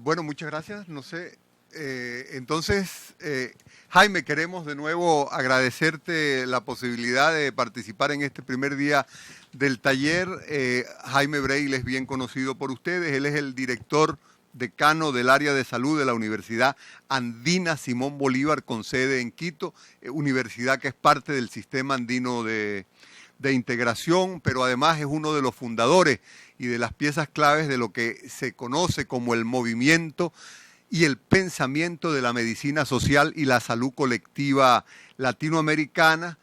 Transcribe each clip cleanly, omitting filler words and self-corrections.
Bueno, muchas gracias. No sé. Jaime, queremos de nuevo agradecerte la posibilidad de participar en este primer día del taller. Jaime Breil es bien conocido por ustedes. Él es el director decano del área de salud de la Universidad Andina Simón Bolívar, con sede en Quito, universidad que es parte del sistema andino de integración, pero además es uno de los fundadores y de las piezas claves de lo que se conoce como el movimiento y el pensamiento de la medicina social y la salud colectiva latinoamericana.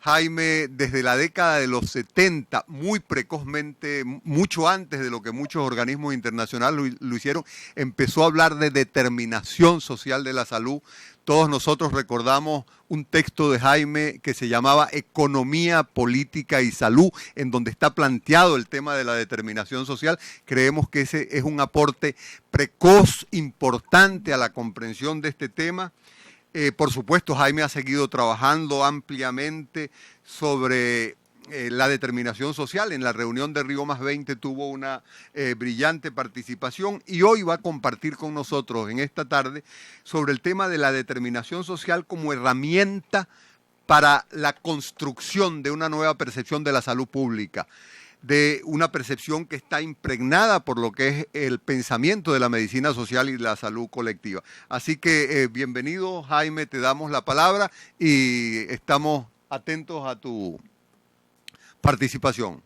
Jaime, desde la década de los 70, muy precozmente, mucho antes de lo que muchos organismos internacionales lo hicieron, empezó a hablar de determinación social de la salud. Todos nosotros recordamos un texto de Jaime que se llamaba Economía, Política y Salud, en donde está planteado el tema de la determinación social. Creemos que ese es un aporte precoz, importante a la comprensión de este tema. Por supuesto, Jaime ha seguido trabajando ampliamente sobre la determinación social. En la reunión de Río +20 tuvo una brillante participación y hoy va a compartir con nosotros en esta tarde sobre el tema de la determinación social como herramienta para la construcción de una nueva percepción de la salud pública, de una percepción que está impregnada por lo que es el pensamiento de la medicina social y la salud colectiva. Así que bienvenido, Jaime, te damos la palabra y estamos atentos a tu participación.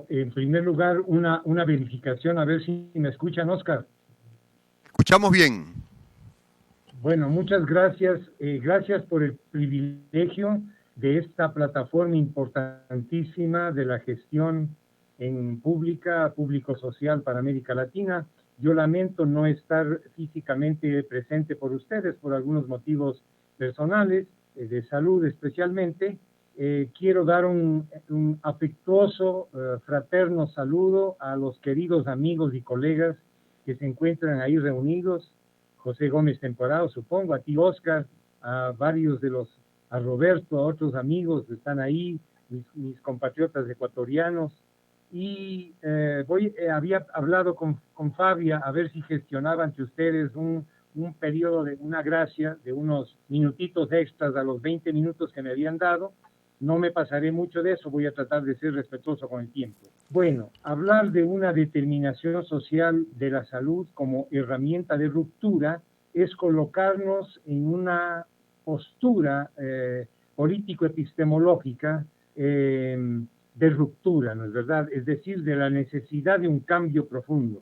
En primer lugar, una verificación, a ver si me escuchan, Oscar. Escuchamos bien. Bueno, muchas gracias. Gracias por el privilegio de esta plataforma importantísima de la gestión en público-social para América Latina. Yo lamento no estar físicamente presente por ustedes por algunos motivos personales, de salud especialmente. Quiero dar un afectuoso, fraterno saludo a los queridos amigos y colegas que se encuentran ahí reunidos. José Gómez Temporado, supongo, a ti, Oscar, a varios a Roberto, a otros amigos que están ahí, mis compatriotas ecuatorianos. Y había hablado con Fabia a ver si gestionaba ante ustedes un periodo de una gracia de unos minutitos extras a los 20 minutos que me habían dado. No me pasaré mucho de eso, voy a tratar de ser respetuoso con el tiempo. Bueno, hablar de una determinación social de la salud como herramienta de ruptura es colocarnos en una postura político-epistemológica de ruptura, ¿no es verdad? Es decir, de la necesidad de un cambio profundo.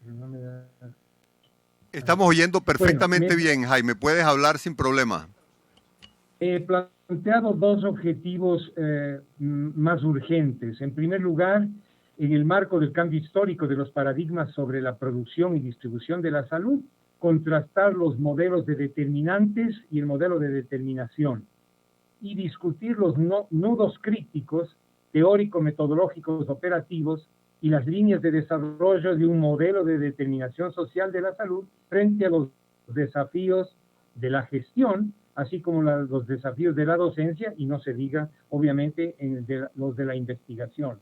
No me da. Estamos oyendo perfectamente bien, Jaime. Puedes hablar sin problema. He planteado dos objetivos más urgentes. En primer lugar, en el marco del cambio histórico de los paradigmas sobre la producción y distribución de la salud, contrastar los modelos de determinantes y el modelo de determinación y discutir los nudos críticos, teórico-metodológicos operativos y las líneas de desarrollo de un modelo de determinación social de la salud frente a los desafíos de la gestión, así como los desafíos de la docencia y no se diga, obviamente, los de la investigación.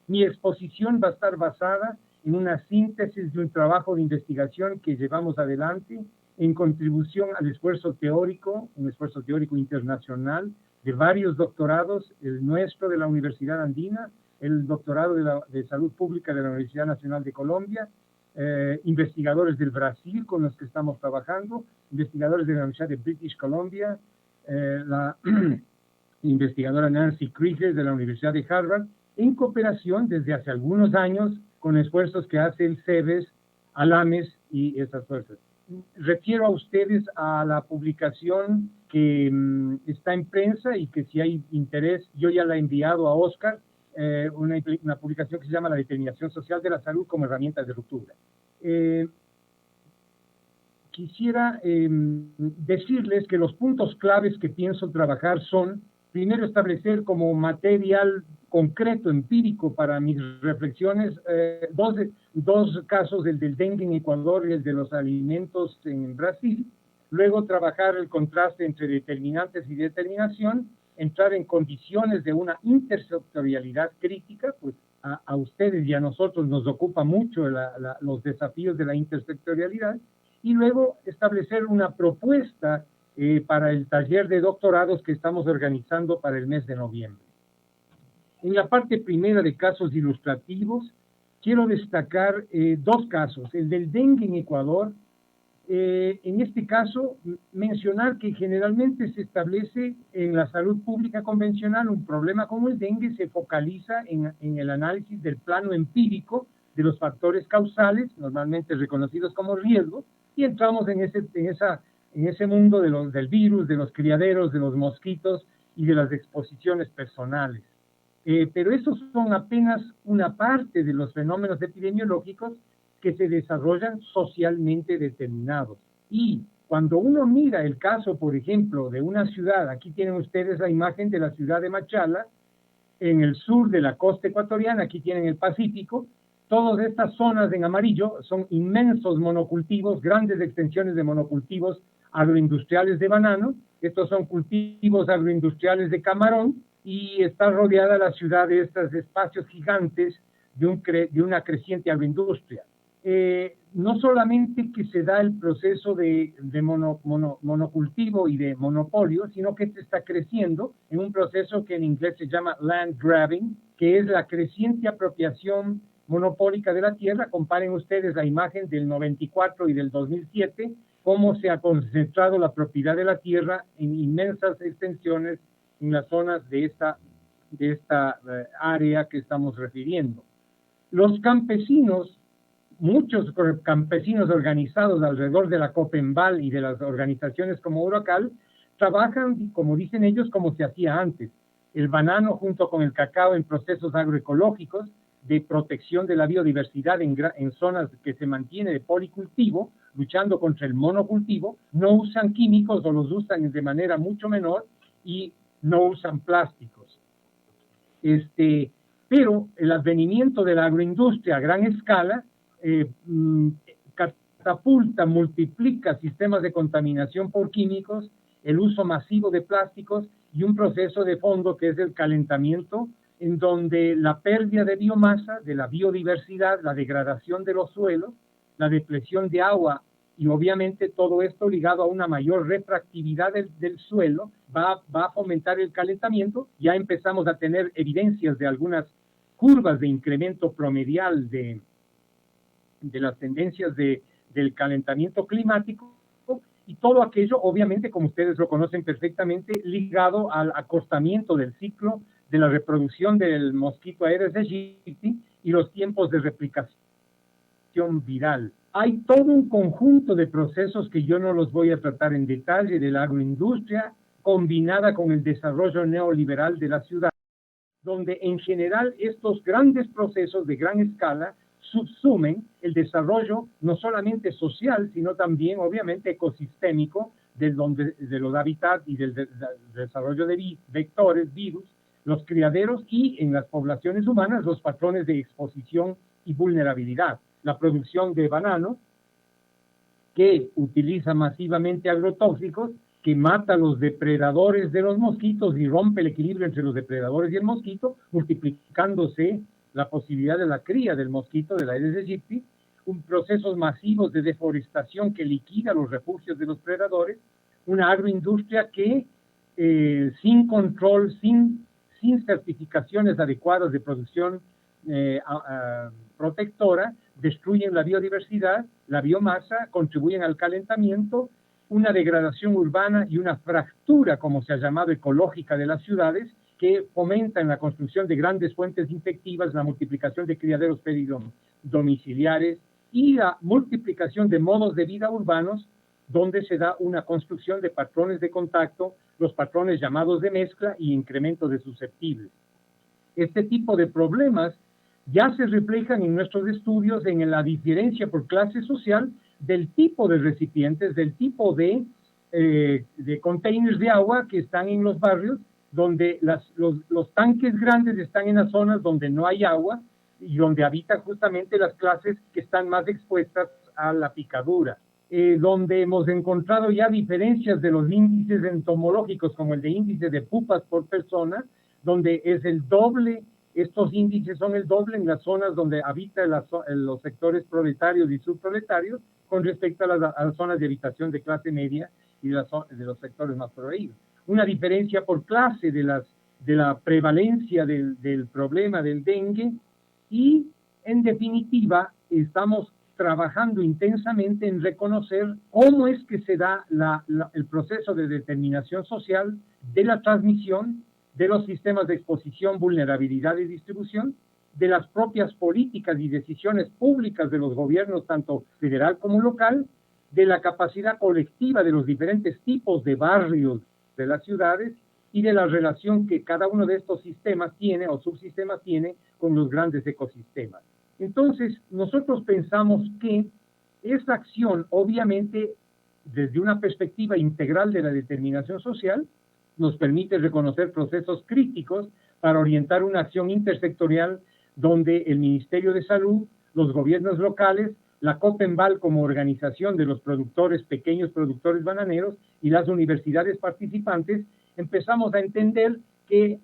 Mi exposición va a estar basada en una síntesis de un trabajo de investigación que llevamos adelante en contribución al esfuerzo teórico, un esfuerzo teórico internacional de varios doctorados, el nuestro de la Universidad Andina, el doctorado de Salud Pública de la Universidad Nacional de Colombia, investigadores del Brasil con los que estamos trabajando, investigadores de la Universidad de British Columbia, la investigadora Nancy Krieger de la Universidad de Harvard, en cooperación desde hace algunos años con esfuerzos que hace el CEBES, ALAMES y esas fuerzas. Refiero a ustedes a la publicación que está en prensa y que si hay interés, yo ya la he enviado a Oscar, una publicación que se llama La determinación social de la salud como herramienta de ruptura. Quisiera decirles que los puntos claves que pienso trabajar son, primero, establecer como material concreto, empírico para mis reflexiones, dos casos, el del dengue en Ecuador y el de los alimentos en Brasil, luego trabajar el contraste entre determinantes y determinación, entrar en condiciones de una intersectorialidad crítica, pues a ustedes y a nosotros nos ocupa mucho los desafíos de la intersectorialidad, y luego establecer una propuesta para el taller de doctorados que estamos organizando para el mes de noviembre. En la parte primera de casos ilustrativos, quiero destacar dos casos. El del dengue en Ecuador. En este caso, mencionar que generalmente se establece en la salud pública convencional un problema como el dengue se focaliza en el análisis del plano empírico de los factores causales, normalmente reconocidos como riesgos, y entramos en ese mundo del virus, de los criaderos, de los mosquitos y de las exposiciones personales. Pero esos son apenas una parte de los fenómenos epidemiológicos que se desarrollan socialmente determinados. Y cuando uno mira el caso, por ejemplo, de una ciudad, aquí tienen ustedes la imagen de la ciudad de Machala, en el sur de la costa ecuatoriana, aquí tienen el Pacífico, todas estas zonas en amarillo son inmensos monocultivos, grandes extensiones de monocultivos agroindustriales de banano, estos son cultivos agroindustriales de camarón, y está rodeada la ciudad de estos espacios gigantes de una creciente agroindustria. No solamente que se da el proceso de monocultivo y de monopolio, sino que se está creciendo en un proceso que en inglés se llama land grabbing, que es la creciente apropiación monopólica de la tierra. Comparen ustedes la imagen del 94 y del 2007, cómo se ha concentrado la propiedad de la tierra en inmensas extensiones en las zonas de esta área que estamos refiriendo. Los campesinos, muchos campesinos organizados alrededor de la Copenval y de las organizaciones como Urocal, trabajan, como dicen ellos, como se hacía antes. El banano junto con el cacao en procesos agroecológicos de protección de la biodiversidad en zonas que se mantiene de policultivo, luchando contra el monocultivo, no usan químicos o los usan de manera mucho menor y no usan plásticos. Pero el advenimiento de la agroindustria a gran escala catapulta, multiplica sistemas de contaminación por químicos, el uso masivo de plásticos y un proceso de fondo que es el calentamiento, en donde la pérdida de biomasa, de la biodiversidad, la degradación de los suelos, la depresión de agua y obviamente todo esto ligado a una mayor refractividad del suelo va a fomentar el calentamiento. Ya empezamos a tener evidencias de algunas curvas de incremento promedial de las tendencias del calentamiento climático, y todo aquello, obviamente, como ustedes lo conocen perfectamente, ligado al acostamiento del ciclo de la reproducción del mosquito Aedes aegypti y los tiempos de replicación viral. Hay todo un conjunto de procesos que yo no los voy a tratar en detalle de la agroindustria combinada con el desarrollo neoliberal de la ciudad, donde en general estos grandes procesos de gran escala subsumen el desarrollo no solamente social, sino también obviamente ecosistémico de los hábitats y del desarrollo de vectores, virus, los criaderos y en las poblaciones humanas los patrones de exposición y vulnerabilidad. La producción de banano, que utiliza masivamente agrotóxicos, que mata a los depredadores de los mosquitos y rompe el equilibrio entre los depredadores y el mosquito, multiplicándose la posibilidad de la cría del mosquito, de la Aedes aegypti, procesos masivos de deforestación que liquida los refugios de los predadores, una agroindustria que sin control, sin certificaciones adecuadas de producción protectora, destruyen la biodiversidad, la biomasa, contribuyen al calentamiento, una degradación urbana y una fractura, como se ha llamado, ecológica de las ciudades, que fomentan la construcción de grandes fuentes infectivas, la multiplicación de criaderos domiciliares y la multiplicación de modos de vida urbanos, donde se da una construcción de patrones de contacto, los patrones llamados de mezcla y incremento de susceptibles. Este tipo de problemas ya se reflejan en nuestros estudios en la diferencia por clase social del tipo de recipientes, del tipo de containers de agua que están en los barrios, donde los tanques grandes están en las zonas donde no hay agua y donde habitan justamente las clases que están más expuestas a la picadura. donde hemos encontrado ya diferencias de los índices entomológicos, como el de índice de pupas por persona, donde es el doble, estos índices son el doble en las zonas donde habitan los sectores proletarios y subproletarios con respecto a las zonas de habitación de clase media y de los sectores más proveídos. Una diferencia por clase de la prevalencia del problema del dengue y, en definitiva, estamos trabajando intensamente en reconocer cómo es que se da el proceso de determinación social de la transmisión, de los sistemas de exposición, vulnerabilidad y distribución, de las propias políticas y decisiones públicas de los gobiernos, tanto federal como local, de la capacidad colectiva de los diferentes tipos de barrios de las ciudades y de la relación que cada uno de estos sistemas tiene o subsistemas tiene con los grandes ecosistemas. Entonces, nosotros pensamos que esta acción, obviamente, desde una perspectiva integral de la determinación social, nos permite reconocer procesos críticos para orientar una acción intersectorial donde el Ministerio de Salud, los gobiernos locales, la Copenval como organización de los pequeños productores bananeros y las universidades participantes, empezamos a entender que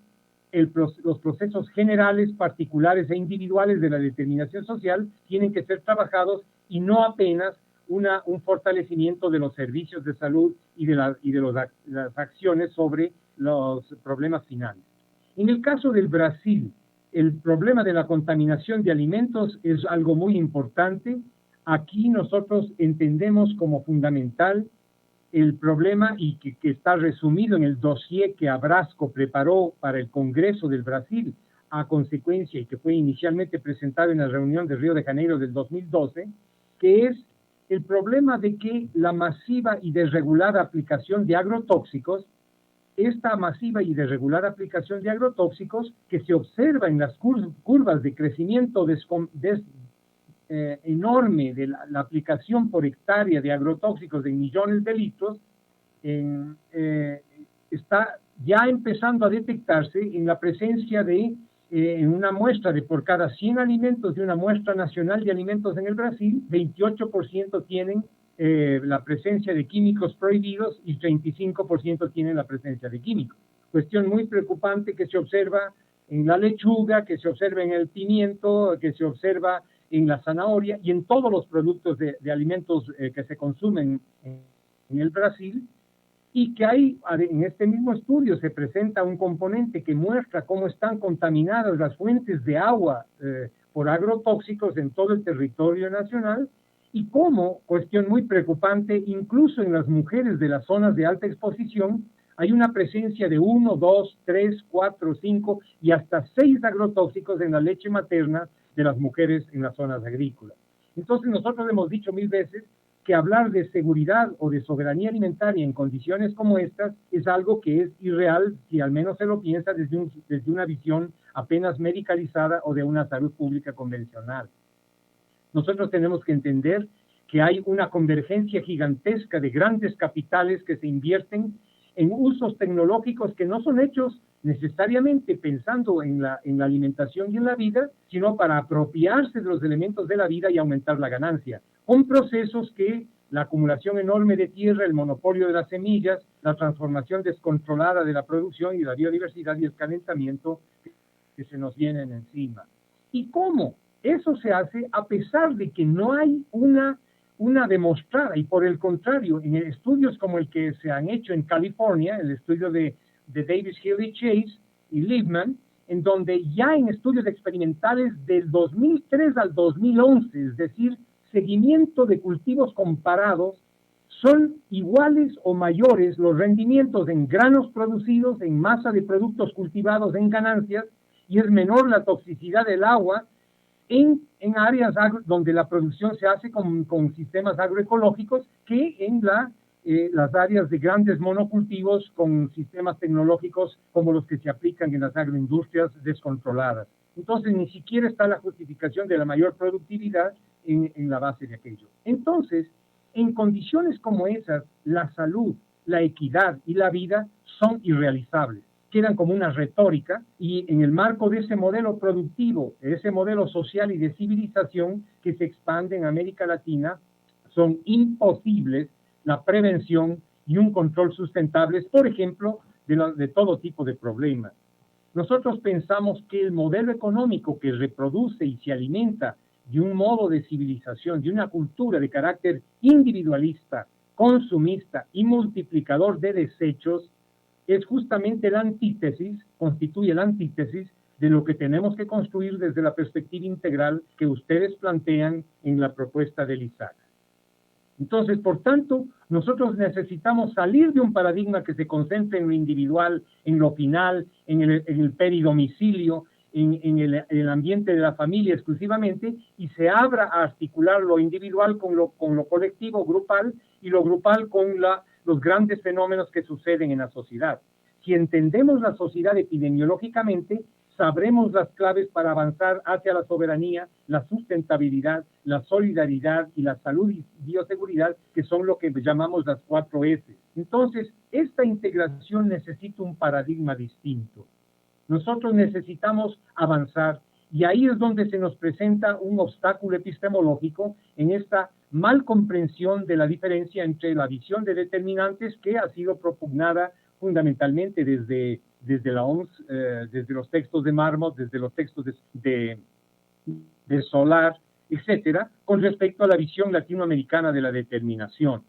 los procesos generales, particulares e individuales de la determinación social tienen que ser trabajados y no apenas un fortalecimiento de los servicios de salud y de las acciones sobre los problemas finales. En el caso del Brasil, el problema de la contaminación de alimentos es algo muy importante. Aquí nosotros entendemos como fundamental el problema y que está resumido en el dossier que Abrasco preparó para el Congreso del Brasil a consecuencia y que fue inicialmente presentado en la reunión de Río de Janeiro del 2012, que es el problema de que la masiva y desregulada aplicación de agrotóxicos, esta masiva y desregulada aplicación de agrotóxicos que se observa en las curvas de crecimiento enorme de la aplicación por hectárea de agrotóxicos en millones de litros, está ya empezando a detectarse en la presencia de en una muestra de por cada 100 alimentos de una muestra nacional de alimentos en el Brasil, 28% tienen la presencia de químicos prohibidos y 35% tienen la presencia de químicos. Cuestión muy preocupante que se observa en la lechuga, que se observa en el pimiento, que se observa en la zanahoria y en todos los productos de alimentos que se consumen en el Brasil, y que en este mismo estudio se presenta un componente que muestra cómo están contaminadas las fuentes de agua por agrotóxicos en todo el territorio nacional, y cómo, cuestión muy preocupante, incluso en las mujeres de las zonas de alta exposición, hay una presencia de 1, 2, 3, 4, 5 y hasta 6 agrotóxicos en la leche materna de las mujeres en las zonas agrícolas. Entonces nosotros hemos dicho 1000 veces que hablar de seguridad o de soberanía alimentaria en condiciones como estas es algo que es irreal si al menos se lo piensa desde una visión apenas medicalizada o de una salud pública convencional. Nosotros tenemos que entender que hay una convergencia gigantesca de grandes capitales que se invierten en usos tecnológicos que no son hechos necesariamente pensando en la alimentación y en la vida, sino para apropiarse de los elementos de la vida y aumentar la ganancia, con procesos que la acumulación enorme de tierra, el monopolio de las semillas, la transformación descontrolada de la producción y la biodiversidad y el calentamiento que se nos vienen encima. ¿Y cómo? Eso se hace a pesar de que no hay una demostrada, y por el contrario, en estudios como el que se han hecho en California, el estudio de Davis, Hill y Chase y Liebman, en donde ya en estudios experimentales del 2003 al 2011, es decir, seguimiento de cultivos comparados, son iguales o mayores los rendimientos en granos producidos, en masa de productos cultivados, en ganancias, y es menor la toxicidad del agua en áreas donde la producción se hace con sistemas agroecológicos que en las áreas de grandes monocultivos con sistemas tecnológicos como los que se aplican en las agroindustrias descontroladas. Entonces ni siquiera está la justificación de la mayor productividad en la base de aquello. Entonces, en condiciones como esas, la salud, la equidad y la vida son irrealizables. Quedan como una retórica, y en el marco de ese modelo productivo, de ese modelo social y de civilización que se expande en América Latina, son imposibles la prevención y un control sustentables, por ejemplo, de todo tipo de problemas. Nosotros pensamos que el modelo económico que reproduce y se alimenta de un modo de civilización, de una cultura de carácter individualista, consumista y multiplicador de desechos, es justamente la antítesis, constituye la antítesis de lo que tenemos que construir desde la perspectiva integral que ustedes plantean en la propuesta del ISAC. Entonces, por tanto, nosotros necesitamos salir de un paradigma que se concentre en lo individual, en lo final, en el peridomicilio, en el ambiente de la familia exclusivamente, y se abra a articular lo individual con lo colectivo, grupal, y lo grupal con los grandes fenómenos que suceden en la sociedad. Si entendemos la sociedad epidemiológicamente, sabremos las claves para avanzar hacia la soberanía, la sustentabilidad, la solidaridad y la salud y bioseguridad, que son lo que llamamos las 4 S. Entonces, esta integración necesita un paradigma distinto. Nosotros necesitamos avanzar, y ahí es donde se nos presenta un obstáculo epistemológico en esta mal comprensión de la diferencia entre la visión de determinantes que ha sido propugnada fundamentalmente desde la OMS, desde los textos de Marmot, desde los textos de Solar, etcétera, con respecto a la visión latinoamericana de la determinación.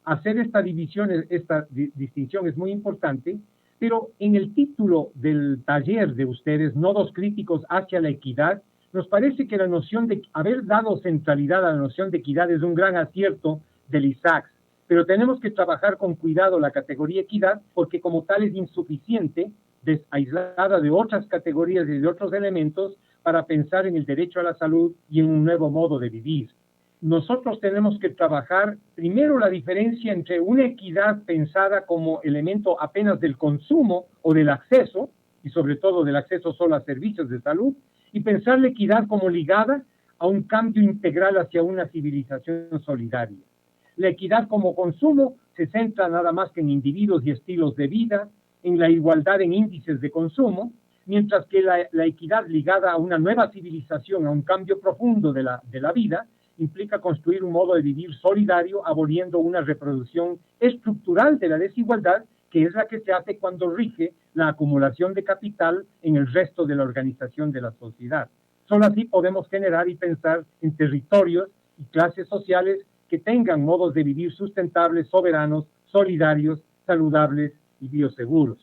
Hacer esta división, esta distinción es muy importante, pero en el título del taller de ustedes, Nodos Críticos hacia la Equidad, nos parece que la noción de haber dado centralidad a la noción de equidad es un gran acierto del ISAC, pero tenemos que trabajar con cuidado la categoría equidad porque como tal es insuficiente, aislada de otras categorías y de otros elementos para pensar en el derecho a la salud y en un nuevo modo de vivir. Nosotros tenemos que trabajar primero la diferencia entre una equidad pensada como elemento apenas del consumo o del acceso, y sobre todo del acceso solo a servicios de salud, y pensar la equidad como ligada a un cambio integral hacia una civilización solidaria. La equidad como consumo se centra nada más que en individuos y estilos de vida, en la igualdad en índices de consumo, mientras que la equidad ligada a una nueva civilización, a un cambio profundo de la vida, implica construir un modo de vivir solidario, aboliendo una reproducción estructural de la desigualdad, que es la que se hace cuando rige la acumulación de capital en el resto de la organización de la sociedad. Solo así podemos generar y pensar en territorios y clases sociales que tengan modos de vivir sustentables, soberanos, solidarios, saludables y bioseguros.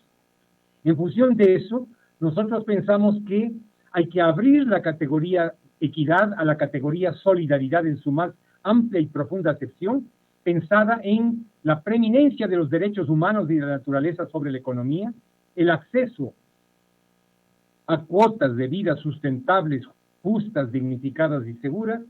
En función de eso, nosotros pensamos que hay que abrir la categoría equidad a la categoría solidaridad en su más amplia y profunda acepción, pensada en la preeminencia de los derechos humanos y de la naturaleza sobre la economía, el acceso a cuotas de vida sustentables, justas, dignificadas y seguras,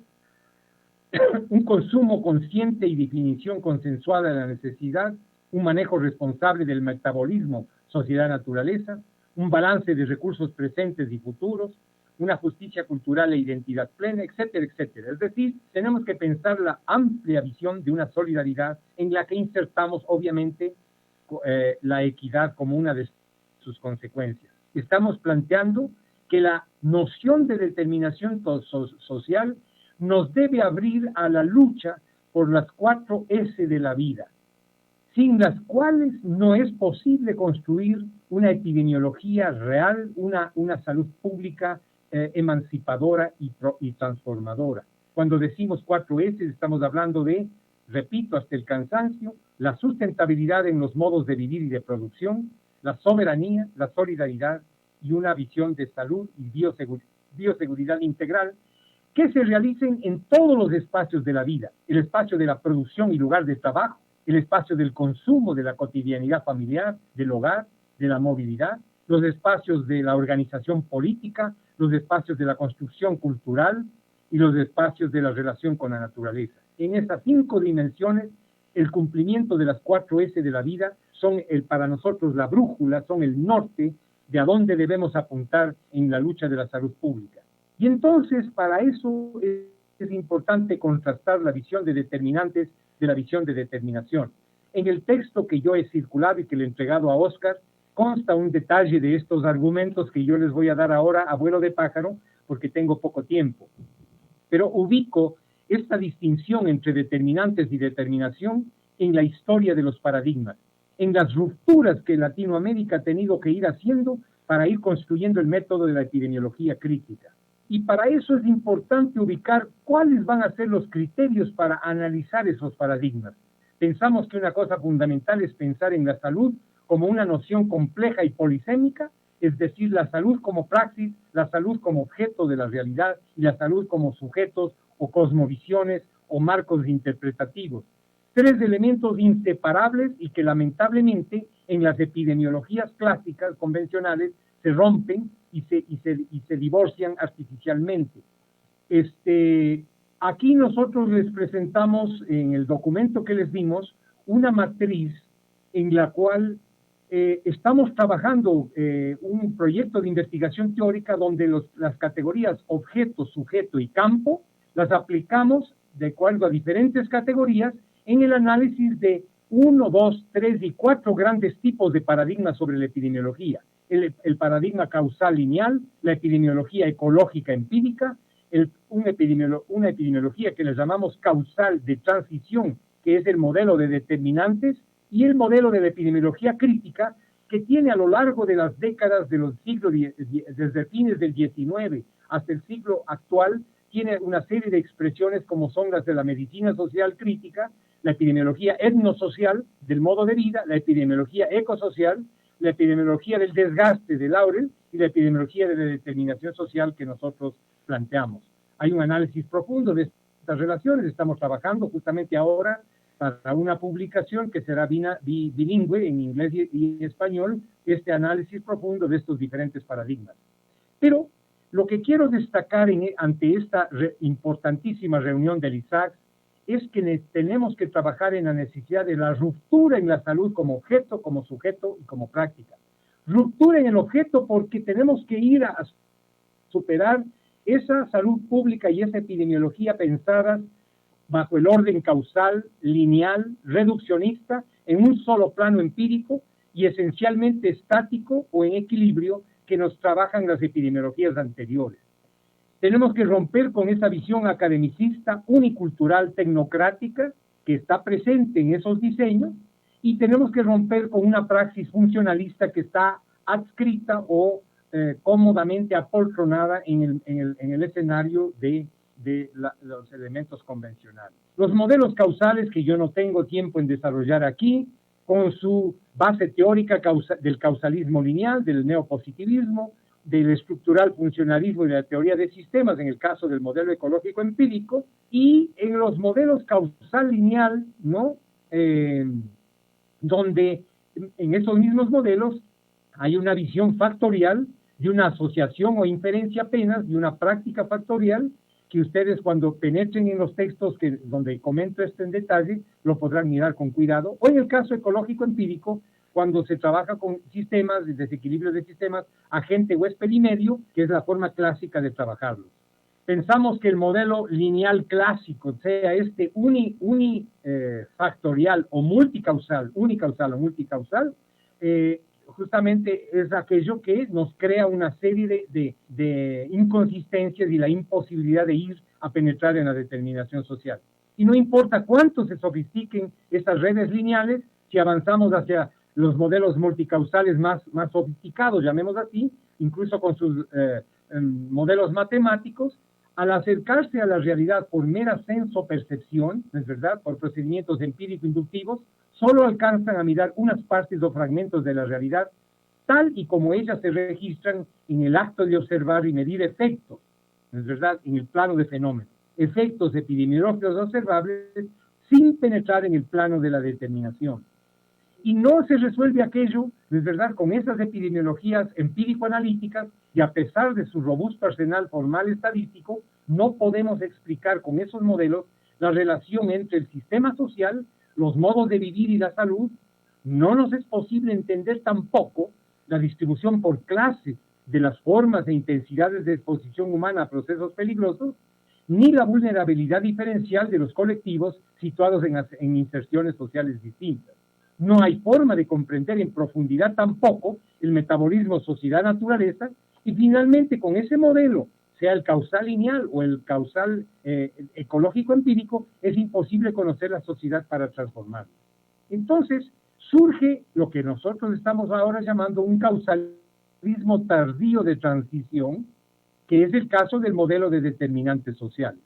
un consumo consciente y definición consensuada de la necesidad, un manejo responsable del metabolismo sociedad-naturaleza, un balance de recursos presentes y futuros, una justicia cultural e identidad plena, etcétera, etcétera. Es decir, tenemos que pensar la amplia visión de una solidaridad en la que insertamos, obviamente, la equidad como una de sus consecuencias. Estamos planteando que la noción de determinación social nos debe abrir a la lucha por las 4 S de la vida, sin las cuales no es posible construir una epidemiología real, una salud pública emancipadora y transformadora. Cuando decimos 4 S, estamos hablando de, repito, hasta el cansancio, la sustentabilidad en los modos de vivir y de producción, la soberanía, la solidaridad y una visión de salud y bioseguridad integral que se realicen en todos los espacios de la vida, el espacio de la producción y lugar de trabajo, el espacio del consumo, de la cotidianidad familiar, del hogar, de la movilidad, los espacios de la organización política, los espacios de la construcción cultural y los espacios de la relación con la naturaleza. En esas 5 dimensiones, el cumplimiento de las 4 S de la vida son para nosotros la brújula, son el norte de a dónde debemos apuntar en la lucha de la salud pública. Y entonces, para eso es importante contrastar la visión de determinantes de la visión de determinación. En el texto que yo he circulado y que le he entregado a Oscar, consta un detalle de estos argumentos que yo les voy a dar ahora a vuelo de pájaro, porque tengo poco tiempo. Pero ubico esta distinción entre determinantes y determinación en la historia de los paradigmas, en las rupturas que Latinoamérica ha tenido que ir haciendo para ir construyendo el método de la epidemiología crítica. Y para eso es importante ubicar cuáles van a ser los criterios para analizar esos paradigmas. Pensamos que una cosa fundamental es pensar en la salud como una noción compleja y polisémica, es decir, la salud como praxis, la salud como objeto de la realidad y la salud como sujetos o cosmovisiones o marcos interpretativos. Tres elementos inseparables y que lamentablemente en las epidemiologías clásicas convencionales se rompen y se divorcian artificialmente. Aquí nosotros les presentamos en el documento que les dimos una matriz en la cual estamos trabajando un proyecto de investigación teórica donde las categorías objeto, sujeto y campo las aplicamos de acuerdo a diferentes categorías en el análisis de 1, 2, 3 y 4 grandes tipos de paradigmas sobre la epidemiología. El paradigma causal lineal, la epidemiología ecológica empírica, una epidemiología que le llamamos causal de transición, que es el modelo de determinantes, y el modelo de la epidemiología crítica, que tiene a lo largo de las décadas de los siglos, desde fines del XIX hasta el siglo actual, tiene una serie de expresiones como son las de la medicina social crítica, la epidemiología etnosocial del modo de vida, la epidemiología ecosocial, la epidemiología del desgaste de Laurel y la epidemiología de la determinación social que nosotros planteamos. Hay un análisis profundo de estas relaciones, estamos trabajando justamente ahora para una publicación que será bilingüe en inglés y español, este análisis profundo de estos diferentes paradigmas. Pero lo que quiero destacar ante esta importantísima reunión del ISAC es que tenemos que trabajar en la necesidad de la ruptura en la salud como objeto, como sujeto y como práctica. Ruptura en el objeto porque tenemos que ir a superar esa salud pública y esa epidemiología pensadas bajo el orden causal, lineal, reduccionista, en un solo plano empírico y esencialmente estático o en equilibrio que nos trabajan las epidemiologías anteriores. Tenemos que romper con esa visión academicista, unicultural, tecnocrática, que está presente en esos diseños, y tenemos que romper con una praxis funcionalista que está adscrita o cómodamente apoltronada en el escenario de los elementos convencionales. Los modelos causales, que yo no tengo tiempo en desarrollar aquí, con su base teórica del causalismo lineal, del neopositivismo, del estructural funcionalismo y de la teoría de sistemas, en el caso del modelo ecológico empírico, y en los modelos causal lineal, ¿no? Donde en esos mismos modelos hay una visión factorial de una asociación o inferencia apenas, de una práctica factorial, que ustedes cuando penetren en los textos donde comento esto en detalle, lo podrán mirar con cuidado, o en el caso ecológico empírico, cuando se trabaja con sistemas, desequilibrios de sistemas, agente huésped y medio, que es la forma clásica de trabajarlo. Pensamos que el modelo lineal clásico, sea este unifactorial o multicausal, unicausal o multicausal, justamente es aquello que nos crea una serie de inconsistencias y la imposibilidad de ir a penetrar en la determinación social. Y no importa cuánto se sofistiquen estas redes lineales, si avanzamos hacia los modelos multicausales más sofisticados, llamemos así, incluso con sus modelos matemáticos, al acercarse a la realidad por mera senso-percepción, ¿es verdad?, por procedimientos empírico-inductivos, solo alcanzan a mirar unas partes o fragmentos de la realidad, tal y como ellas se registran en el acto de observar y medir efectos, ¿es verdad?, en el plano de fenómenos, efectos epidemiológicos observables sin penetrar en el plano de la determinación. Y no se resuelve aquello, es verdad, con esas epidemiologías empírico-analíticas, y a pesar de su robusto arsenal formal estadístico, no podemos explicar con esos modelos la relación entre el sistema social, los modos de vivir y la salud. No nos es posible entender tampoco la distribución por clase de las formas e intensidades de exposición humana a procesos peligrosos, ni la vulnerabilidad diferencial de los colectivos situados en inserciones sociales distintas. No hay forma de comprender en profundidad tampoco el metabolismo sociedad-naturaleza, y finalmente con ese modelo sea el causal lineal o el causal ecológico empírico, es imposible conocer la sociedad para transformarla. Entonces, surge lo que nosotros estamos ahora llamando un causalismo tardío de transición, que es el caso del modelo de determinantes sociales.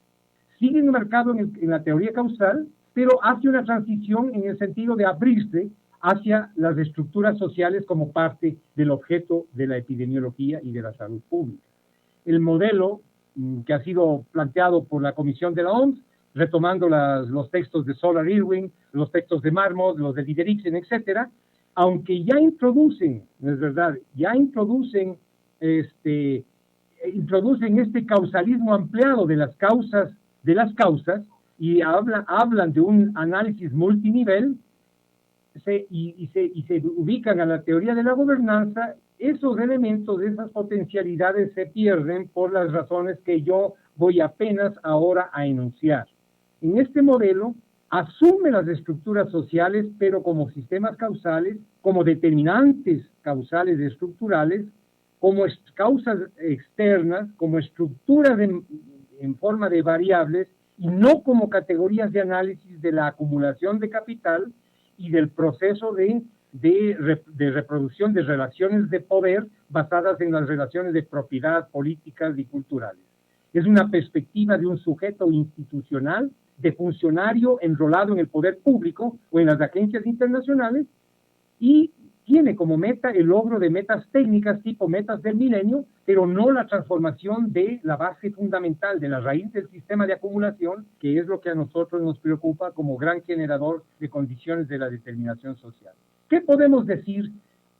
Sigue enmarcado en la teoría causal, pero hace una transición en el sentido de abrirse hacia las estructuras sociales como parte del objeto de la epidemiología y de la salud pública. El modelo que ha sido planteado por la Comisión de la OMS, retomando los textos de Solar Irwin, los textos de Marmot, los de Dideriksen, etcétera, aunque ya introducen, es verdad, ya introducen este causalismo ampliado de las causas y hablan de un análisis multinivel, y se ubican a la teoría de la gobernanza. Esos elementos, esas potencialidades se pierden por las razones que yo voy apenas ahora a enunciar. En este modelo asume las estructuras sociales, pero como sistemas causales, como determinantes causales estructurales, como causas externas, como estructuras en forma de variables, y no como categorías de análisis de la acumulación de capital y del proceso de reproducción de relaciones de poder basadas en las relaciones de propiedad políticas y culturales. Es una perspectiva de un sujeto institucional, de funcionario enrolado en el poder público o en las agencias internacionales, y tiene como meta el logro de metas técnicas tipo metas del milenio, pero no la transformación de la base fundamental, de la raíz del sistema de acumulación, que es lo que a nosotros nos preocupa como gran generador de condiciones de la determinación social. ¿Qué podemos decir,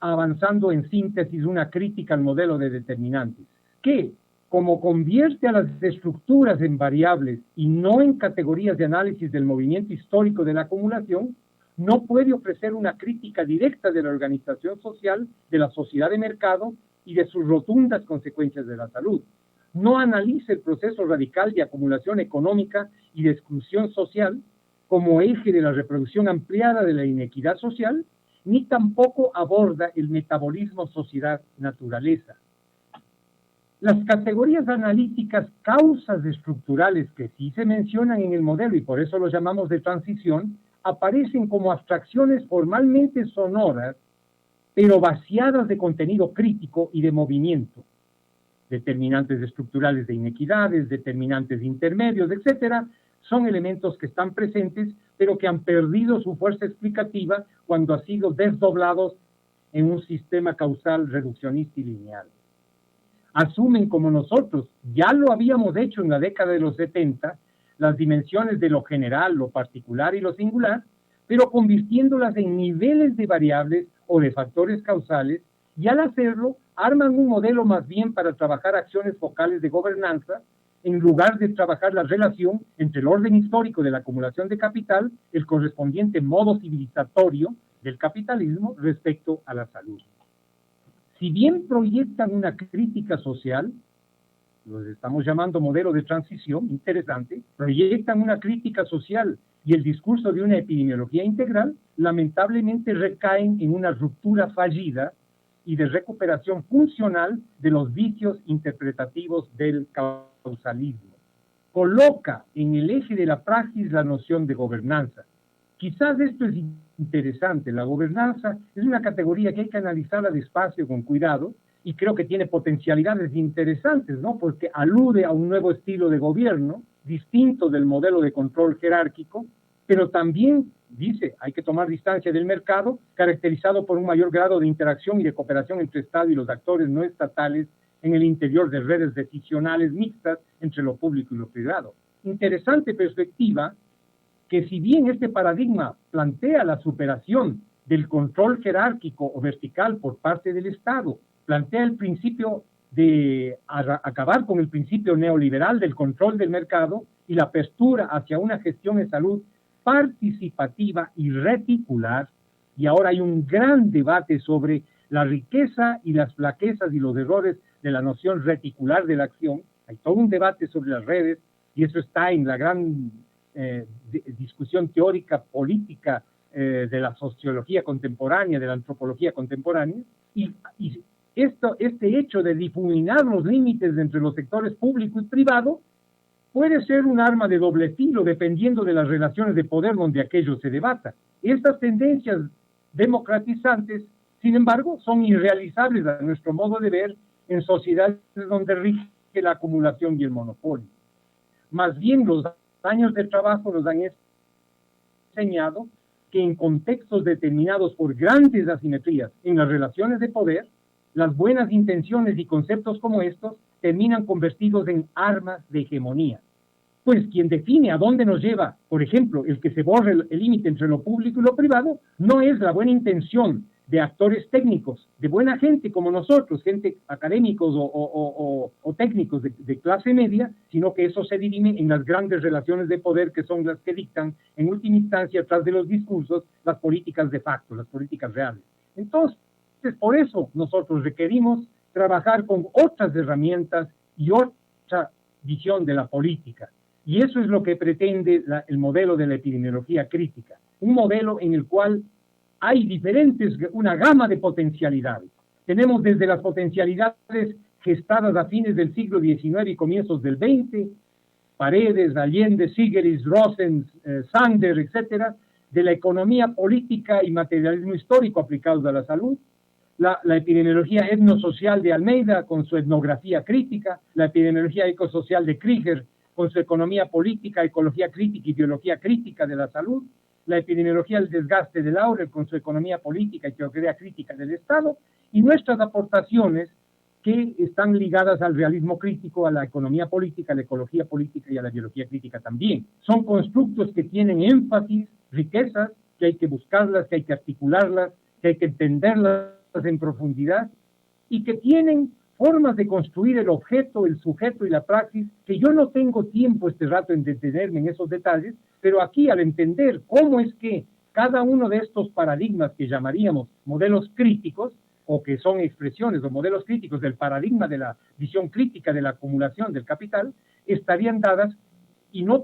avanzando en síntesis, una crítica al modelo de determinantes? Que, como convierte a las estructuras en variables y no en categorías de análisis del movimiento histórico de la acumulación, no puede ofrecer una crítica directa de la organización social, de la sociedad de mercado y de sus rotundas consecuencias de la salud. No analiza el proceso radical de acumulación económica y de exclusión social como eje de la reproducción ampliada de la inequidad social, ni tampoco aborda el metabolismo sociedad-naturaleza. Las categorías analíticas causas estructurales que sí se mencionan en el modelo, y por eso los llamamos de transición, aparecen como abstracciones formalmente sonoras, pero vaciadas de contenido crítico y de movimiento. Determinantes estructurales de inequidades, determinantes intermedios, etcétera, son elementos que están presentes, pero que han perdido su fuerza explicativa cuando han sido desdoblados en un sistema causal reduccionista y lineal. Asumen, como nosotros ya lo habíamos hecho en la década de los 70, las dimensiones de lo general, lo particular y lo singular, pero convirtiéndolas en niveles de variables o de factores causales, y al hacerlo arman un modelo más bien para trabajar acciones focales de gobernanza, en lugar de trabajar la relación entre el orden histórico de la acumulación de capital, el correspondiente modo civilizatorio del capitalismo respecto a la salud. Si bien proyectan una crítica social, los estamos llamando modelo de transición, interesante, proyectan una crítica social y el discurso de una epidemiología integral, lamentablemente recaen en una ruptura fallida y de recuperación funcional de los vicios interpretativos del causalismo. Coloca en el eje de la praxis la noción de gobernanza. Quizás esto es interesante. La gobernanza es una categoría que hay que analizarla despacio, con cuidado, y creo que tiene potencialidades interesantes, ¿no? Porque alude a un nuevo estilo de gobierno, distinto del modelo de control jerárquico, pero también dice, hay que tomar distancia del mercado, caracterizado por un mayor grado de interacción y de cooperación entre Estado y los actores no estatales en el interior de redes decisionales mixtas entre lo público y lo privado. Interesante perspectiva, que si bien este paradigma plantea la superación del control jerárquico o vertical por parte del Estado, plantea el principio de acabar con el principio neoliberal del control del mercado y la apertura hacia una gestión de salud participativa y reticular, y ahora hay un gran debate sobre la riqueza y las flaquezas y los errores de la noción reticular de la acción. Hay todo un debate sobre las redes, y eso está en la gran discusión teórica, política, de la sociología contemporánea, de la antropología contemporánea, y este hecho de difuminar los límites entre los sectores público y privado puede ser un arma de doble filo dependiendo de las relaciones de poder donde aquello se debata. Estas tendencias democratizantes, sin embargo, son irrealizables a nuestro modo de ver en sociedades donde rige la acumulación y el monopolio. Más bien, los años de trabajo nos han enseñado que en contextos determinados por grandes asimetrías en las relaciones de poder, las buenas intenciones y conceptos como estos terminan convertidos en armas de hegemonía. Pues quien define a dónde nos lleva, por ejemplo, el que se borre el límite entre lo público y lo privado, no es la buena intención de actores técnicos, de buena gente como nosotros, gente académicos o técnicos de clase media, sino que eso se dirime en las grandes relaciones de poder que son las que dictan, en última instancia, tras de los discursos, las políticas de facto, las políticas reales. Entonces, por eso nosotros requerimos trabajar con otras herramientas y otra visión de la política. Y eso es lo que pretende el modelo de la epidemiología crítica, un modelo en el cual hay una gama de potencialidades. Tenemos desde las potencialidades gestadas a fines del siglo XIX y comienzos del XX, Paredes, Allende, Siggeris, Rosen, Sander, etcétera, de la economía política y materialismo histórico aplicados a la salud, la epidemiología etnosocial de Almeida con su etnografía crítica, la epidemiología ecosocial de Krieger con su economía política, ecología crítica y biología crítica de la salud, la epidemiología del desgaste de Laurel con su economía política y teoría crítica del Estado, y nuestras aportaciones que están ligadas al realismo crítico, a la economía política, a la ecología política y a la biología crítica también. Son constructos que tienen énfasis, riquezas, que hay que buscarlas, que hay que articularlas, que hay que entenderlas en profundidad, y que tienen formas de construir el objeto, el sujeto y la praxis, que yo no tengo tiempo este rato en detenerme en esos detalles, pero aquí al entender cómo es que cada uno de estos paradigmas que llamaríamos modelos críticos, o que son expresiones o modelos críticos del paradigma de la visión crítica de la acumulación del capital, estarían dadas, y no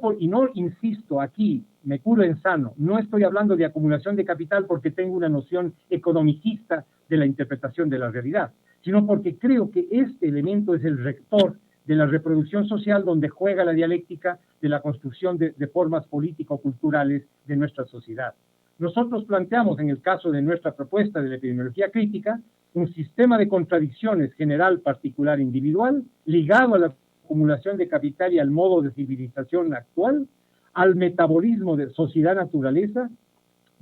insisto aquí, me curo en sano, no estoy hablando de acumulación de capital porque tengo una noción economicista de la interpretación de la realidad, sino porque creo que este elemento es el rector de la reproducción social donde juega la dialéctica de la construcción de formas político-culturales de nuestra sociedad. Nosotros planteamos, en el caso de nuestra propuesta de la epidemiología crítica, un sistema de contradicciones general, particular, individual, ligado a la acumulación de capital y al modo de civilización actual, al metabolismo de sociedad-naturaleza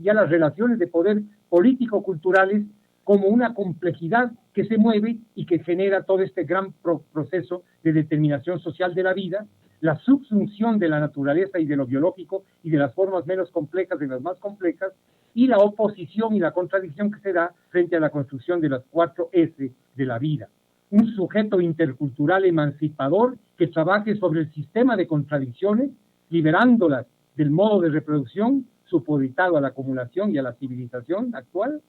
y a las relaciones de poder político-culturales como una complejidad que se mueve y que genera todo este gran proceso de determinación social de la vida, la subsunción de la naturaleza y de lo biológico y de las formas menos complejas de las más complejas, y la oposición y la contradicción que se da frente a la construcción de las 4 S de la vida. Un sujeto intercultural emancipador que trabaje sobre el sistema de contradicciones, liberándolas del modo de reproducción supeditado a la acumulación y a la civilización actual,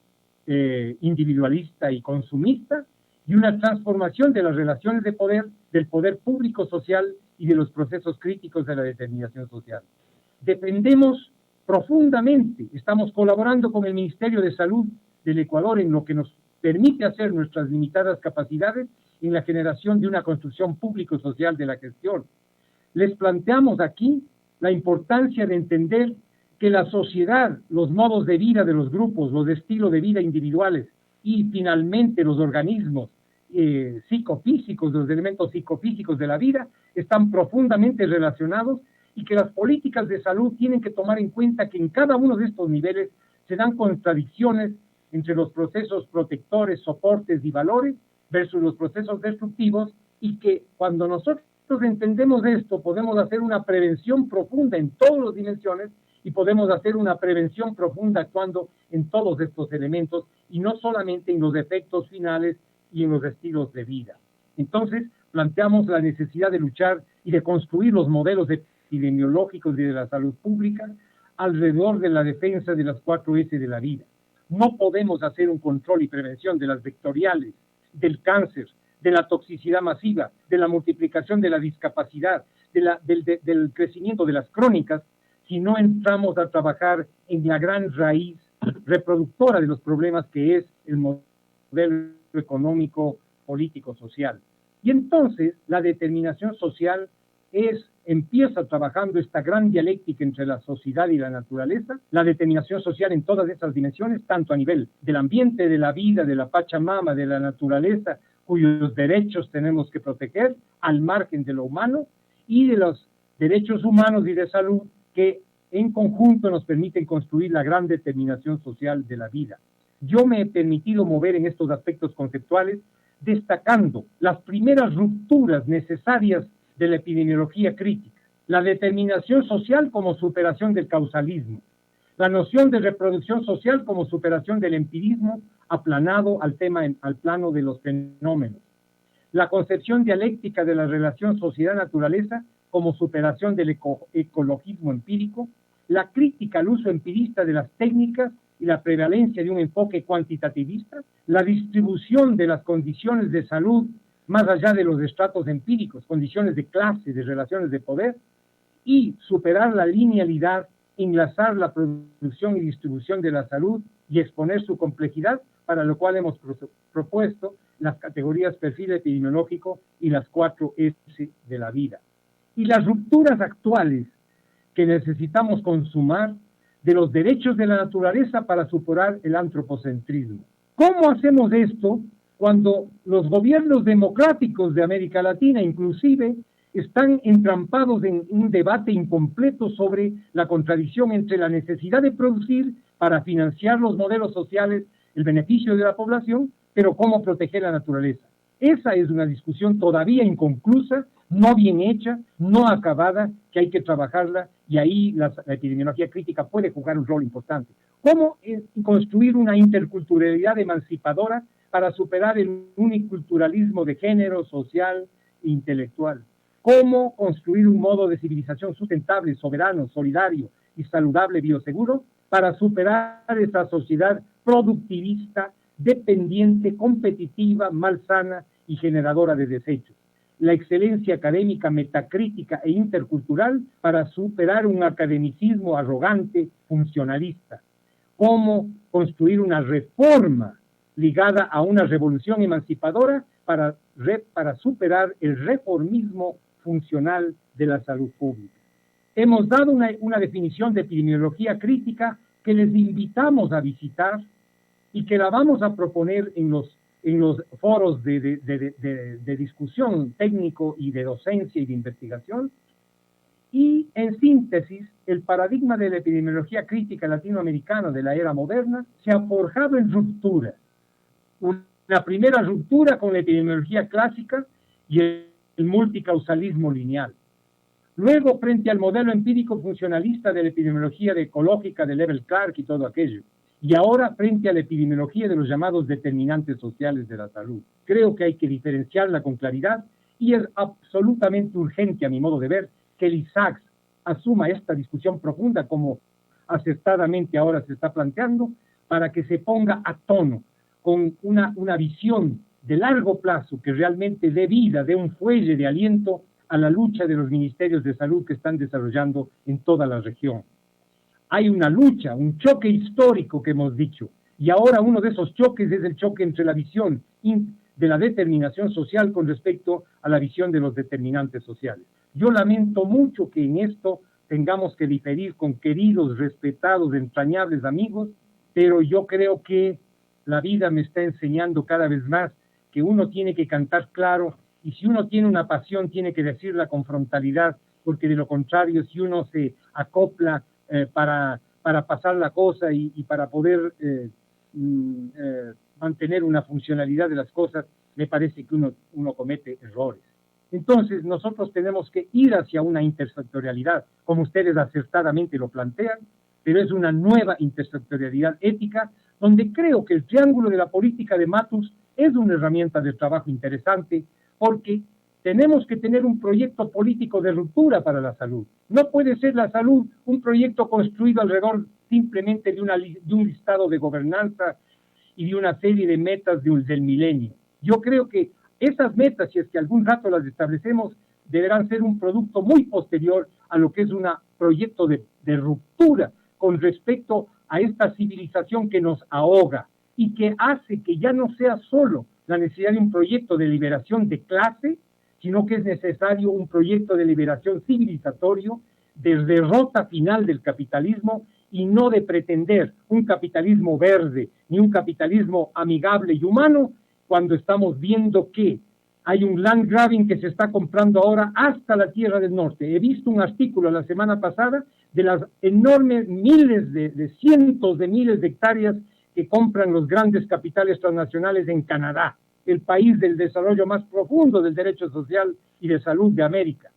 individualista y consumista, y una transformación de las relaciones de poder, del poder público social y de los procesos críticos de la determinación social. Dependemos profundamente, estamos colaborando con el Ministerio de Salud del Ecuador en lo que nos permite hacer nuestras limitadas capacidades en la generación de una construcción público-social de la gestión. Les planteamos aquí la importancia de entender que la sociedad, los modos de vida de los grupos, los estilos de vida individuales y finalmente los organismos psicofísicos, los elementos psicofísicos de la vida están profundamente relacionados y que las políticas de salud tienen que tomar en cuenta que en cada uno de estos niveles se dan contradicciones entre los procesos protectores, soportes y valores versus los procesos destructivos, y que cuando nosotros entendemos esto podemos hacer una prevención profunda en todas las dimensiones y podemos hacer una prevención profunda actuando en todos estos elementos y no solamente en los efectos finales y en los estilos de vida. Entonces, planteamos la necesidad de luchar y de construir los modelos epidemiológicos y de la salud pública alrededor de la defensa de las 4 S de la vida. No podemos hacer un control y prevención de las vectoriales, del cáncer, de la toxicidad masiva, de la multiplicación de la discapacidad, del crecimiento de las crónicas, si no entramos a trabajar en la gran raíz reproductora de los problemas que es el modelo económico, político, social. Y entonces la determinación social empieza trabajando esta gran dialéctica entre la sociedad y la naturaleza, la determinación social en todas esas dimensiones, tanto a nivel del ambiente, de la vida, de la Pachamama, de la naturaleza, cuyos derechos tenemos que proteger, al margen de lo humano, y de los derechos humanos y de salud que en conjunto nos permiten construir la gran determinación social de la vida. Yo me he permitido mover en estos aspectos conceptuales, destacando las primeras rupturas necesarias de la epidemiología crítica, la determinación social como superación del causalismo, la noción de reproducción social como superación del empirismo aplanado al plano de los fenómenos, la concepción dialéctica de la relación sociedad-naturaleza como superación del ecologismo empírico, la crítica al uso empirista de las técnicas y la prevalencia de un enfoque cuantitativista, la distribución de las condiciones de salud más allá de los estratos empíricos, condiciones de clase, de relaciones de poder, y superar la linealidad, enlazar la producción y distribución de la salud y exponer su complejidad, para lo cual hemos propuesto las categorías perfil epidemiológico y las 4 S de la vida. Y las rupturas actuales que necesitamos consumar de los derechos de la naturaleza para superar el antropocentrismo. ¿Cómo hacemos esto cuando los gobiernos democráticos de América Latina inclusive están entrampados en un debate incompleto sobre la contradicción entre la necesidad de producir para financiar los modelos sociales, el beneficio de la población, pero cómo proteger la naturaleza? Esa es una discusión todavía inconclusa, no bien hecha, no acabada, que hay que trabajarla, y ahí la epidemiología crítica puede jugar un rol importante. ¿Cómo construir una interculturalidad emancipadora para superar el uniculturalismo de género, social e intelectual? ¿Cómo construir un modo de civilización sustentable, soberano, solidario y saludable, bioseguro, para superar esa sociedad productivista, dependiente, competitiva, malsana y generadora de desechos? La excelencia académica, metacrítica e intercultural para superar un academicismo arrogante, funcionalista. ¿Cómo construir una reforma ligada a una revolución emancipadora para superar el reformismo funcional de la salud pública? Hemos dado una definición de epidemiología crítica que les invitamos a visitar y que la vamos a proponer en los foros de discusión técnico y de docencia y de investigación. Y, en síntesis, el paradigma de la epidemiología crítica latinoamericana de la era moderna se ha forjado en rupturas. Una primera ruptura con la epidemiología clásica y el multicausalismo lineal. Luego, frente al modelo empírico funcionalista de la epidemiología ecológica de Level Clark y todo aquello. Y ahora frente a la epidemiología de los llamados determinantes sociales de la salud. Creo que hay que diferenciarla con claridad y es absolutamente urgente, a mi modo de ver, que el ISACS asuma esta discusión profunda como acertadamente ahora se está planteando, para que se ponga a tono con una visión de largo plazo que realmente dé vida, dé un fuelle de aliento a la lucha de los ministerios de salud que están desarrollando en toda la región. Hay una lucha, un choque histórico que hemos dicho, y ahora uno de esos choques es el choque entre la visión de la determinación social con respecto a la visión de los determinantes sociales. Yo lamento mucho que en esto tengamos que diferir con queridos, respetados, entrañables amigos, pero yo creo que la vida me está enseñando cada vez más que uno tiene que cantar claro, y si uno tiene una pasión tiene que decirla con frontalidad, porque de lo contrario, si uno se acopla para pasar la cosa y para poder mantener una funcionalidad de las cosas, me parece que uno comete errores. Entonces, nosotros tenemos que ir hacia una intersectorialidad, como ustedes acertadamente lo plantean, pero es una nueva intersectorialidad ética, donde creo que el triángulo de la política de Matus es una herramienta de trabajo interesante, porque tenemos que tener un proyecto político de ruptura para la salud. No puede ser la salud un proyecto construido alrededor simplemente de un listado de gobernanza y de una serie de metas del milenio. Yo creo que esas metas, si es que algún rato las establecemos, deberán ser un producto muy posterior a lo que es un proyecto de ruptura con respecto a esta civilización que nos ahoga y que hace que ya no sea solo la necesidad de un proyecto de liberación de clase, sino que es necesario un proyecto de liberación civilizatorio, de derrota final del capitalismo y no de pretender un capitalismo verde ni un capitalismo amigable y humano cuando estamos viendo que hay un land grabbing que se está comprando ahora hasta la Tierra del Norte. He visto un artículo la semana pasada de las enormes miles de cientos de miles de hectáreas que compran los grandes capitales transnacionales en Canadá, el país del desarrollo más profundo del derecho social y de salud de América,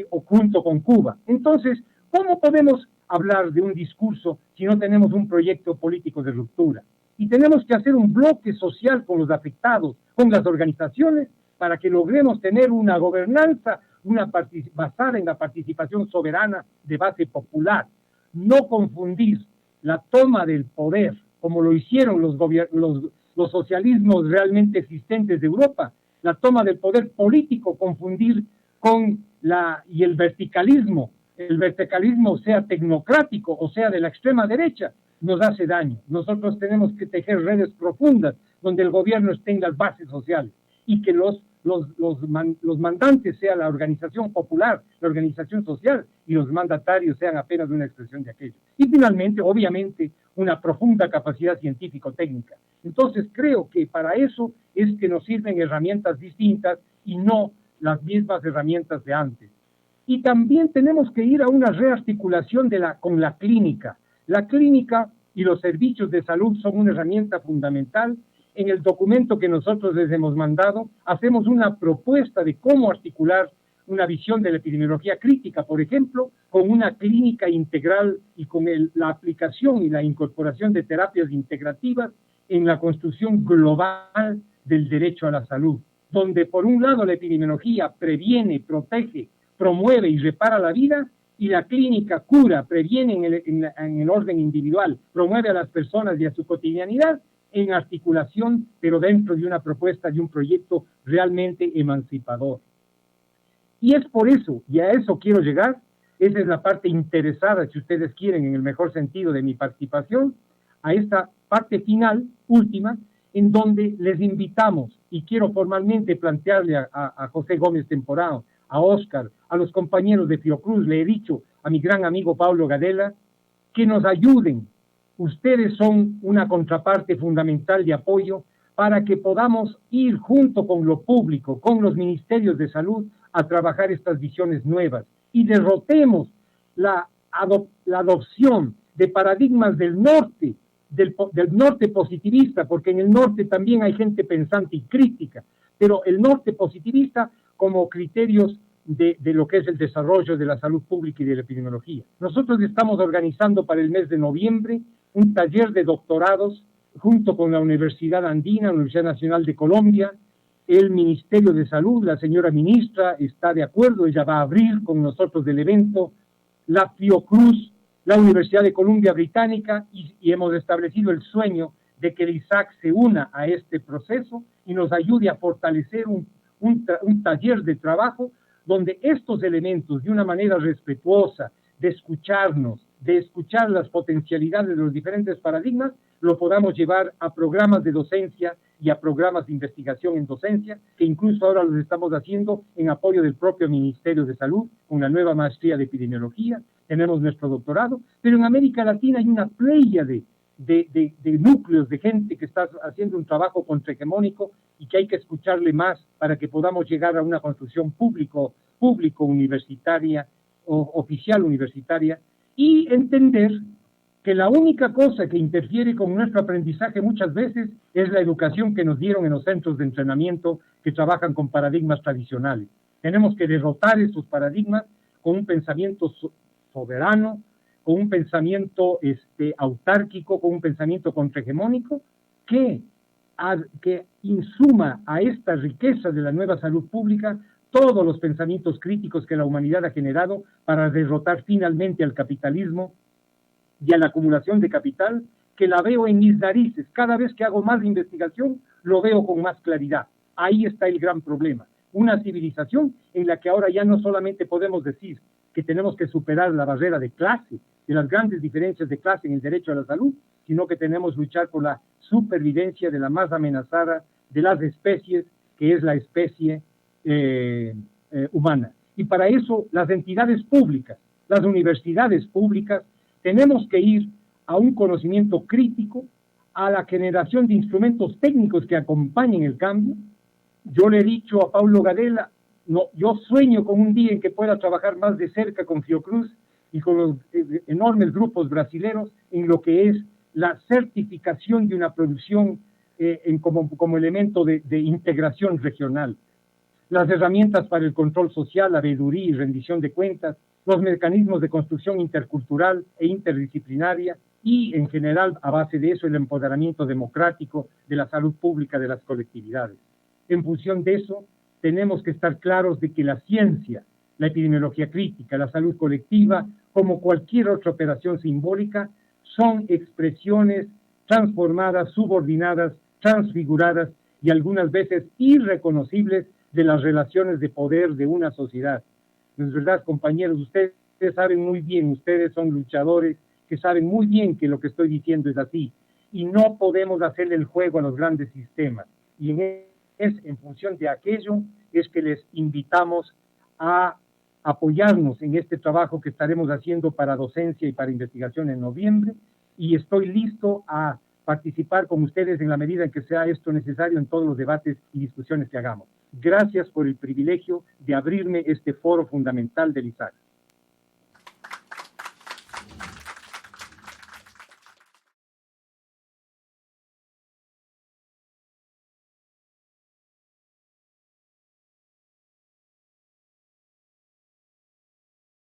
o junto con Cuba. Entonces, ¿cómo podemos hablar de un discurso si no tenemos un proyecto político de ruptura? Y tenemos que hacer un bloque social con los afectados, con las organizaciones, para que logremos tener una gobernanza basada en la participación soberana de base popular. No confundir la toma del poder, como lo hicieron los socialismos realmente existentes de Europa, la toma del poder político, confundir con el verticalismo. El verticalismo, sea tecnocrático o sea de la extrema derecha, nos hace daño. Nosotros tenemos que tejer redes profundas donde el gobierno esté en las bases sociales y que los mandantes sean la organización popular, la organización social, y los mandatarios sean apenas una expresión de aquello. Y finalmente, obviamente, una profunda capacidad científico-técnica. Entonces creo que para eso es que nos sirven herramientas distintas y no las mismas herramientas de antes. Y también tenemos que ir a una rearticulación con la clínica. La clínica y los servicios de salud son una herramienta fundamental. En el documento que nosotros les hemos mandado, hacemos una propuesta de cómo articular una visión de la epidemiología crítica, por ejemplo, con una clínica integral y con la aplicación y la incorporación de terapias integrativas en la construcción global del derecho a la salud, donde por un lado la epidemiología previene, protege, promueve y repara la vida, y la clínica cura, previene en el orden individual, promueve a las personas y a su cotidianidad, en articulación, pero dentro de una propuesta, de un proyecto realmente emancipador. Y es por eso, y a eso quiero llegar, esa es la parte interesada, si ustedes quieren, en el mejor sentido de mi participación, a esta parte final, última, en donde les invitamos, y quiero formalmente plantearle a José Gómez Temporao, a Óscar, a los compañeros de Fiocruz, le he dicho a mi gran amigo Pablo Gadela, que nos ayuden. Ustedes son una contraparte fundamental de apoyo para que podamos ir junto con lo público, con los ministerios de salud, a trabajar estas visiones nuevas y derrotemos la adopción de paradigmas del norte positivista, porque en el norte también hay gente pensante y crítica, pero el norte positivista como criterios de lo que es el desarrollo de la salud pública y de la epidemiología. Nosotros estamos organizando para el mes de noviembre un taller de doctorados junto con la Universidad Andina, la Universidad Nacional de Colombia, el Ministerio de Salud, la señora ministra está de acuerdo, ella va a abrir con nosotros el evento, la Fiocruz, la Universidad de Columbia Británica, y hemos establecido el sueño de que el ISAC se una a este proceso y nos ayude a fortalecer un taller de trabajo donde estos elementos, de una manera respetuosa, de escucharnos, de escuchar las potencialidades de los diferentes paradigmas, lo podamos llevar a programas de docencia y a programas de investigación en docencia, que incluso ahora los estamos haciendo en apoyo del propio Ministerio de Salud, con la nueva maestría de epidemiología, tenemos nuestro doctorado, pero en América Latina hay una playa de núcleos de gente que está haciendo un trabajo contrahegemónico y que hay que escucharle más para que podamos llegar a una construcción público universitaria o oficial universitaria y entender que la única cosa que interfiere con nuestro aprendizaje muchas veces es la educación que nos dieron en los centros de entrenamiento que trabajan con paradigmas tradicionales. Tenemos que derrotar esos paradigmas con un pensamiento soberano, con un pensamiento autárquico, con un pensamiento contrahegemónico que insuma a esta riqueza de la nueva salud pública todos los pensamientos críticos que la humanidad ha generado para derrotar finalmente al capitalismo y a la acumulación de capital, que la veo en mis narices. Cada vez que hago más investigación, lo veo con más claridad. Ahí está el gran problema. Una civilización en la que ahora ya no solamente podemos decir que tenemos que superar la barrera de clase, de las grandes diferencias de clase en el derecho a la salud, sino que tenemos que luchar por la supervivencia de la más amenazada de las especies, que es la especie humana. Y para eso las entidades públicas, las universidades públicas, tenemos que ir a un conocimiento crítico, a la generación de instrumentos técnicos que acompañen el cambio. Yo le he dicho a Paulo Gadela, no, yo sueño con un día en que pueda trabajar más de cerca con Fiocruz y con los enormes grupos brasileños en lo que es la certificación de una producción como elemento de integración regional. Las herramientas para el control social, la veeduría y rendición de cuentas, los mecanismos de construcción intercultural e interdisciplinaria y, en general, a base de eso, el empoderamiento democrático de la salud pública de las colectividades. En función de eso, tenemos que estar claros de que la ciencia, la epidemiología crítica, la salud colectiva, como cualquier otra operación simbólica, son expresiones transformadas, subordinadas, transfiguradas y algunas veces irreconocibles de las relaciones de poder de una sociedad. Es verdad, compañeros, ustedes saben muy bien, ustedes son luchadores que saben muy bien que lo que estoy diciendo es así, y no podemos hacerle el juego a los grandes sistemas. Y en función de aquello es que les invitamos a apoyarnos en este trabajo que estaremos haciendo para docencia y para investigación en noviembre, y estoy listo a participar con ustedes en la medida en que sea esto necesario en todos los debates y discusiones que hagamos. Gracias por el privilegio de abrirme este foro fundamental del ISAC.